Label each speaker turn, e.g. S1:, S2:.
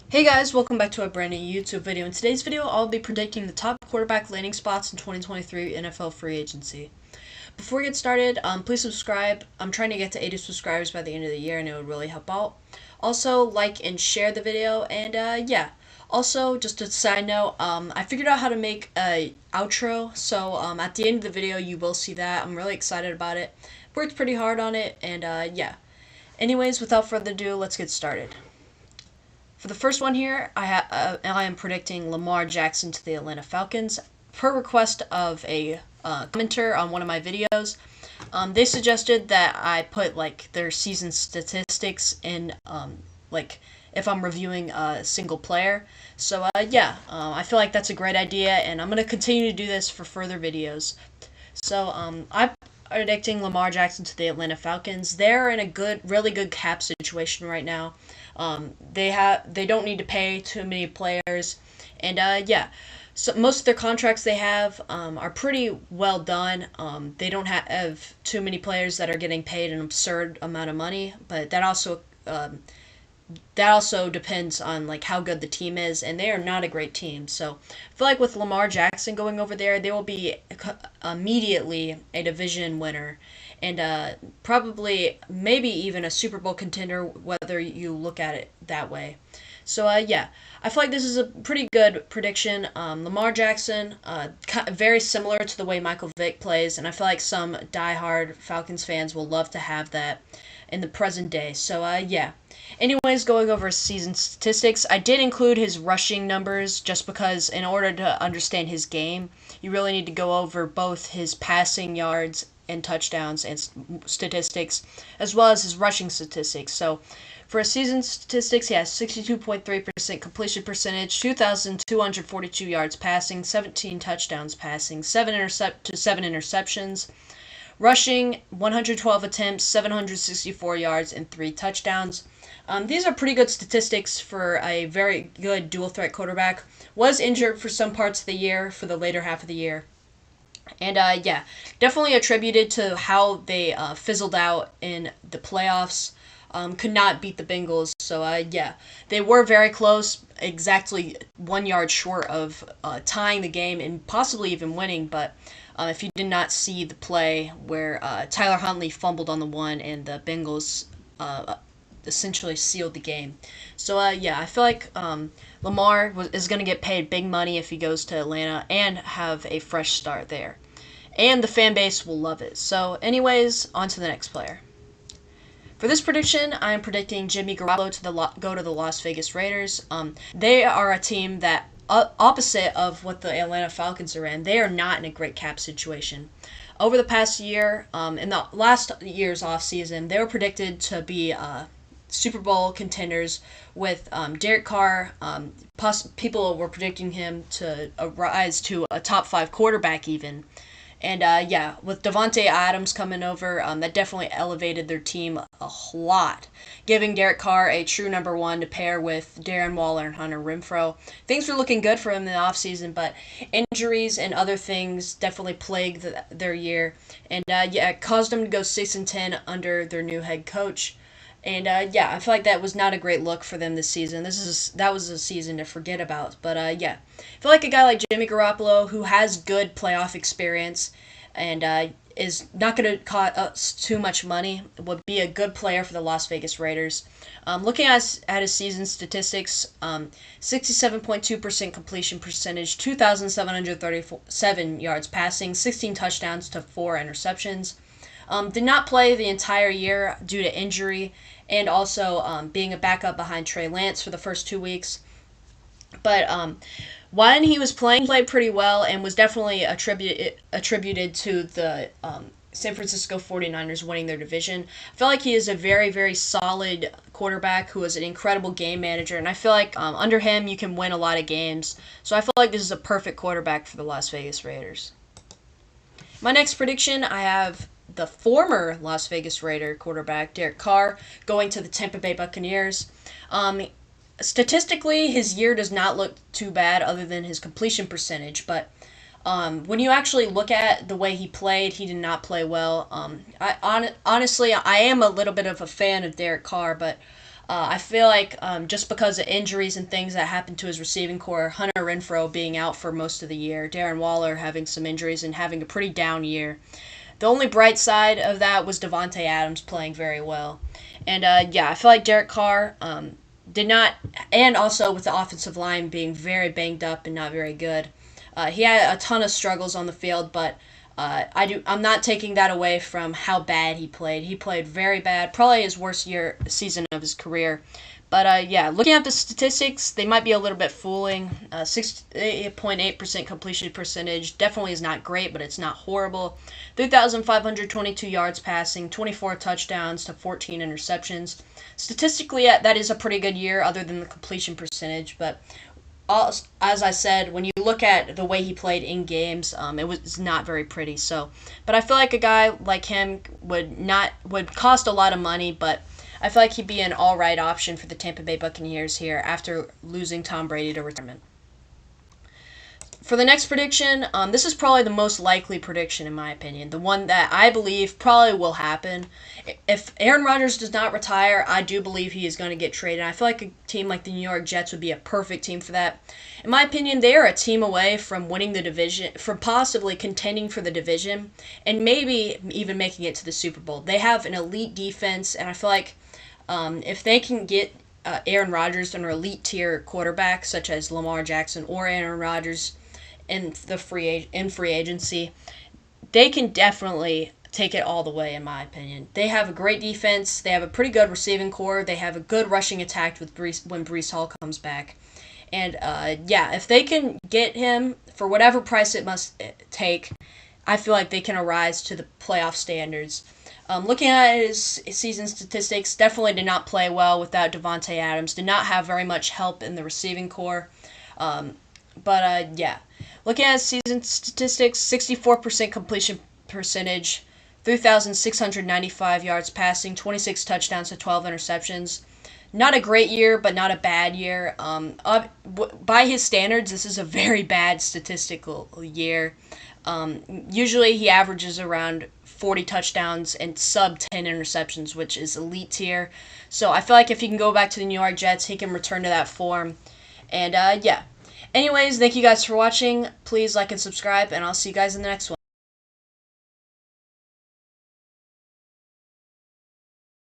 S1: Hey guys, welcome back to a brand new YouTube video. In today's video, I'll be predicting the top quarterback landing spots in 2023 NFL free agency. Before we get started, please subscribe. I'm trying to get to 80 subscribers by the end of the year and it would really help out. Also, like and share the video and yeah. Also, just a side note, I figured out how to make a outro, so at the end of the video you will see that. I'm really excited about it. Worked pretty hard on it and yeah. Anyways, without further ado, let's get started. For the first one here, I am predicting Lamar Jackson to the Atlanta Falcons. Per request of a commenter on one of my videos, they suggested that I put like their season statistics in like if I'm reviewing a single player. So yeah, I feel like that's a great idea, and I'm gonna continue to do this for further videos. So I'm predicting Lamar Jackson to the Atlanta Falcons. They're in a really good cap situation right now. They don't need to pay too many players, and yeah. So most of their contracts they have are pretty well done. They don't have too many players that are getting paid an absurd amount of money, but that also depends on like how good the team is, and they are not a great team. So I feel like with Lamar Jackson going over there, they will be immediately a division winner, and probably maybe even a Super Bowl contender, whether you look at it that way. So yeah, I feel like this is a pretty good prediction. Lamar Jackson, very similar to the way Michael Vick plays, and I feel like some diehard Falcons fans will love to have that in the present day. So yeah. Anyways, going over his season statistics, I did include his rushing numbers just because in order to understand his game, you really need to go over both his passing yards and touchdowns and statistics, as well as his rushing statistics. So for his season statistics, he has 62.3% completion percentage, 2,242 yards passing, 17 touchdowns passing, 7 interceptions. Rushing, 112 attempts, 764 yards, and 3 touchdowns. These are pretty good statistics for a very good dual threat quarterback. Was injured for some parts of the year, for the later half of the year. And yeah, definitely attributed to how they fizzled out in the playoffs. Could not beat the Bengals. So yeah, they were very close, exactly 1 yard short of tying the game and possibly even winning. But if you did not see the play where Tyler Huntley fumbled on the one and the Bengals essentially sealed the game. So yeah, I feel like Lamar is going to get paid big money if he goes to Atlanta and have a fresh start there. And the fan base will love it. So anyways, on to the next player. For this prediction, I am predicting Jimmy Garoppolo to go to the Las Vegas Raiders. They are a team that, opposite of what the Atlanta Falcons are in, they are not in a great cap situation. Over the past year, in the last year's offseason, they were predicted to be Super Bowl contenders with Derek Carr. People were predicting him to rise to a top 5 quarterback even. And yeah, with Davante Adams coming over, that definitely elevated their team a lot, giving Derek Carr a true number 1 to pair with Darren Waller and Hunter Renfrow. Things were looking good for him in the offseason, but injuries and other things definitely plagued their year, and yeah, it caused them to go 6-10 under their new head coach. And yeah, I feel like that was not a great look for them this season. That was a season to forget about. But yeah, I feel like a guy like Jimmy Garoppolo, who has good playoff experience and is not going to cost us too much money, would be a good player for the Las Vegas Raiders. Looking at his season statistics, 67.2% completion percentage, 2,737 yards passing, 16 touchdowns to 4 interceptions. Did not play the entire year due to injury and also being a backup behind Trey Lance for the first 2 weeks. But when he was playing, he played pretty well and was definitely attributed to the San Francisco 49ers winning their division. I feel like he is a very, very solid quarterback who is an incredible game manager, and I feel like under him you can win a lot of games. So I feel like this is a perfect quarterback for the Las Vegas Raiders. My next prediction, I have the former Las Vegas Raider quarterback, Derek Carr, going to the Tampa Bay Buccaneers. Statistically, his year does not look too bad other than his completion percentage, but when you actually look at the way he played, he did not play well. Honestly, I am a little bit of a fan of Derek Carr, but I feel like just because of injuries and things that happened to his receiving core, Hunter Renfrow being out for most of the year, Darren Waller having some injuries and having a pretty down year. The only bright side of that was Devontae Adams playing very well. And yeah, I feel like Derek Carr did not, and also with the offensive line being very banged up and not very good. He had a ton of struggles on the field, but I'm not taking that away from how bad he played. He played very bad, probably his worst season of his career. But yeah, looking at the statistics, they might be a little bit fooling. 6.8% completion percentage definitely is not great, but it's not horrible. 3,522 yards passing, 24 touchdowns to 14 interceptions. Statistically, that is a pretty good year, other than the completion percentage. But as I said, when you look at the way he played in games, it was not very pretty. So, but I feel like a guy like him would cost a lot of money, but I feel like he'd be an all right option for the Tampa Bay Buccaneers here after losing Tom Brady to retirement. For the next prediction, this is probably the most likely prediction in my opinion. The one that I believe probably will happen. If Aaron Rodgers does not retire, I do believe he is going to get traded. I feel like a team like the New York Jets would be a perfect team for that. In my opinion, they are a team away from winning the division, from possibly contending for the division, and maybe even making it to the Super Bowl. They have an elite defense, and I feel like if they can get Aaron Rodgers an elite tier quarterback, such as Lamar Jackson or Aaron Rodgers, in free agency, they can definitely take it all the way, in my opinion. They have a great defense. They have a pretty good receiving core. They have a good rushing attack when Breece Hall comes back. And yeah, if they can get him for whatever price it must take, I feel like they can arise to the playoff standards. Looking at his season statistics, definitely did not play well without Devontae Adams. Did not have very much help in the receiving core. But yeah, looking at his season statistics, 64% completion percentage, 3,695 yards passing, 26 touchdowns to 12 interceptions. Not a great year, but not a bad year. By his standards, this is a very bad statistical year. Usually he averages around 40 touchdowns and sub 10 interceptions, which is elite tier. So I feel like if he can go back to the New York Jets, he can return to that form. And yeah. Anyways, thank you guys for watching. Please like and subscribe, and I'll see you guys in the next one.